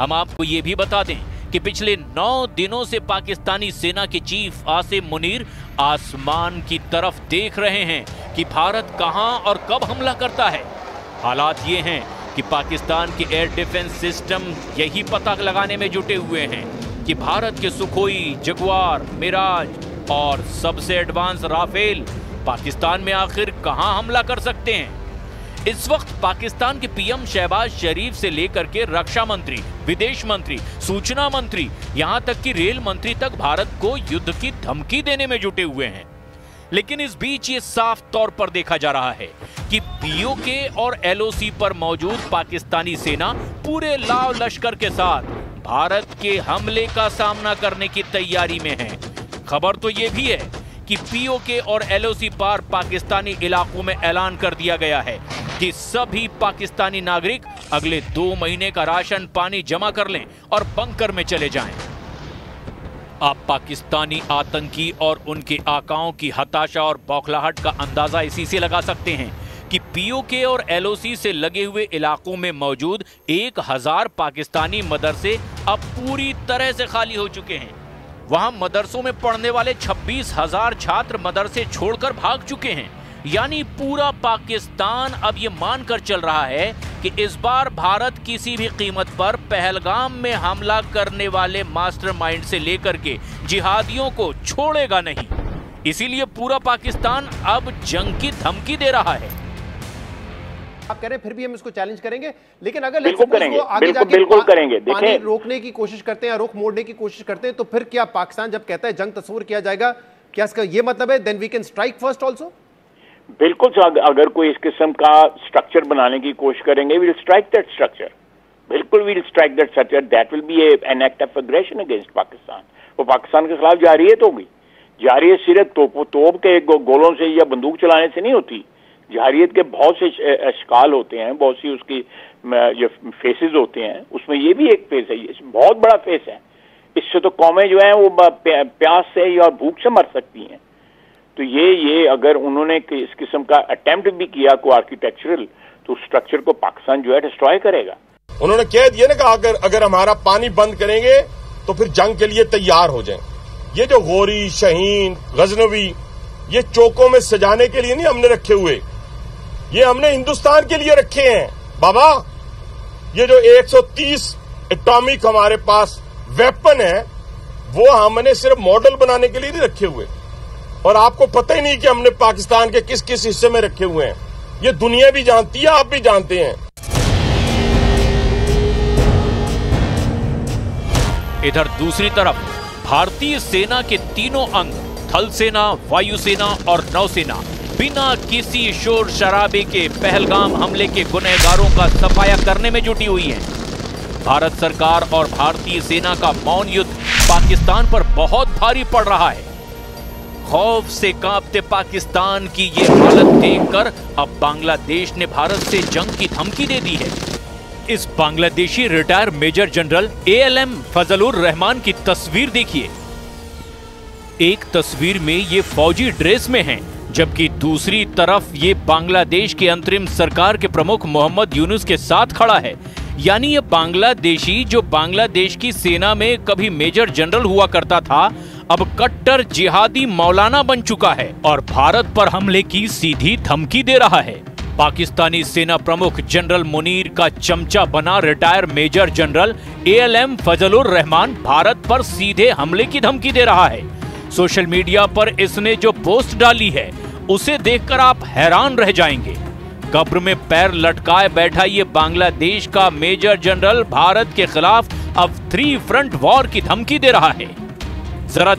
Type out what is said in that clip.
हम आपको ये भी बता दें कि पिछले 9 दिनों से पाकिस्तानी सेना के चीफ आसिम मुनीर आसमान की तरफ देख रहे हैं कि भारत कहां और कब हमला करता है। हालात ये हैं कि पाकिस्तान के एयर डिफेंस सिस्टम यही पता लगाने में जुटे हुए हैं कि भारत के सुखोई, जगुआर, मिराज और सबसे एडवांस राफेल पाकिस्तान में आखिर कहां हमला कर सकते हैं। इस वक्त पाकिस्तान के पीएम शहबाज शरीफ से लेकर के रक्षा मंत्री, विदेश मंत्री, सूचना मंत्री, यहां तक कि रेल मंत्री तक भारत को युद्ध की धमकी देने में जुटे हुए हैं। लेकिन इस बीच ये साफ तौर पर देखा जा रहा है कि पीओके और एलओसी पर मौजूद पाकिस्तानी सेना पूरे लाव लश्कर के साथ भारत के हमले का सामना करने की तैयारी में है। खबर तो ये भी है कि पीओके और एलओसी पार पाकिस्तानी इलाकों में ऐलान कर दिया गया है कि सभी पाकिस्तानी नागरिक अगले 2 महीने का राशन पानी जमा कर लें और बंकर में चले जाएं। आप पाकिस्तानी आतंकी और उनके आकाओं की हताशा और बौखलाहट का अंदाजा इसी से लगा सकते हैं कि पीओके और एलओसी से लगे हुए इलाकों में मौजूद 1000 पाकिस्तानी मदरसे अब पूरी तरह से खाली हो चुके हैं। वहां मदरसों में पढ़ने वाले 26,000 छात्र मदरसे छोड़कर भाग चुके हैं। यानी पूरा पाकिस्तान अब ये मानकर चल रहा है कि इस बार भारत किसी भी कीमत पर पहलगाम में हमला करने वाले मास्टरमाइंड से लेकर के जिहादियों को छोड़ेगा नहीं। इसीलिए पूरा पाकिस्तान अब जंग की धमकी दे रहा है। आप कह रहे हैं फिर भी हम इसको चैलेंज करेंगे, लेकिन अगर बिल्कुल करेंगे, पानी रोकने की कोशिश करते हैं या रुख मोड़ने की कोशिश करते हैं, तो फिर क्या पाकिस्तान जब कहता है जंग तस्वीर किया जाएगा, क्या इसका ये मतलब है then we can strike first also? बिल्कुल, अगर कोई इस किस्म का स्ट्रक्चर बनाने की कोशिश करेंगे, we will strike that structure. बिल्कुल we will strike that structure. That will be an act of aggression against Pakistan. वो पाकिस्तान के खिलाफ जारियत होगी। जारियत सिर्फ तोप के गोलों से या बंदूक चलाने से नहीं होती। जारियत के बहुत से अशकाल होते हैं, बहुत सी उसकी जो फेसेस होते हैं, उसमें ये भी एक फेस है, ये बहुत बड़ा फेस है। इससे तो कौमें जो हैं वो प्यास से या भूख से मर सकती हैं। तो ये अगर उन्होंने इस किस्म का अटेम्प्ट भी किया को आर्किटेक्चरल, तो स्ट्रक्चर को पाकिस्तान जो है डिस्ट्रॉय करेगा। उन्होंने कह दिया ना कि अगर हमारा पानी बंद करेंगे तो फिर जंग के लिए तैयार हो जाएं। ये जो गोरी, शाहीन, गजनवी, ये चौकों में सजाने के लिए नहीं हमने रखे हुए, ये हमने हिंदुस्तान के लिए रखे हैं बाबा। ये जो 130 एटॉमिक हमारे पास वेपन है, वो हमने सिर्फ मॉडल बनाने के लिए नहीं रखे हुए। और आपको पता ही नहीं कि हमने पाकिस्तान के किस किस हिस्से में रखे हुए हैं। ये दुनिया भी जानती है, आप भी जानते हैं। इधर दूसरी तरफ भारतीय सेना के तीनों अंग, थल सेना, वायुसेना और नौसेना, बिना किसी शोर शराबे के पहलगाम हमले के गुनहगारों का सफाया करने में जुटी हुई है। भारत सरकार और भारतीय सेना का मौन युद्ध पाकिस्तान पर बहुत भारी पड़ रहा है। खौफ से कांपते पाकिस्तान की ये हालत देखकर अब बांग्लादेश ने भारत से जंग की धमकी दे दी है। इस Bangladeshi retire major general ALM Fazlur Rahman की तस्वीर देखिए। एक तस्वीर में ये फौजी ड्रेस में हैं, जबकि दूसरी तरफ ये बांग्लादेश के अंतरिम सरकार के प्रमुख मोहम्मद यूनुस के साथ खड़ा है। यानी ये बांग्लादेशी जो बांग्लादेश की सेना में कभी मेजर जनरल हुआ करता था, अब कट्टर जिहादी मौलाना बन चुका है और भारत पर हमले की सीधी धमकी दे रहा है। पाकिस्तानी सेना प्रमुख जनरल मुनीर का चमचा बना retire major general ALM Fazlur Rahman Bharat पर सीधे हमले की धमकी दे रहा है। सोशल मीडिया पर इसने जो पोस्ट डाली है, उसे देखकर आप हैरान रह जाएंगे। कब्र में पैर लटकाए बैठा ये बांग्लादेश का मेजर जनरल भारत के खिलाफ अब 3 फ्रंट वॉर की धमकी दे रहा है। जरा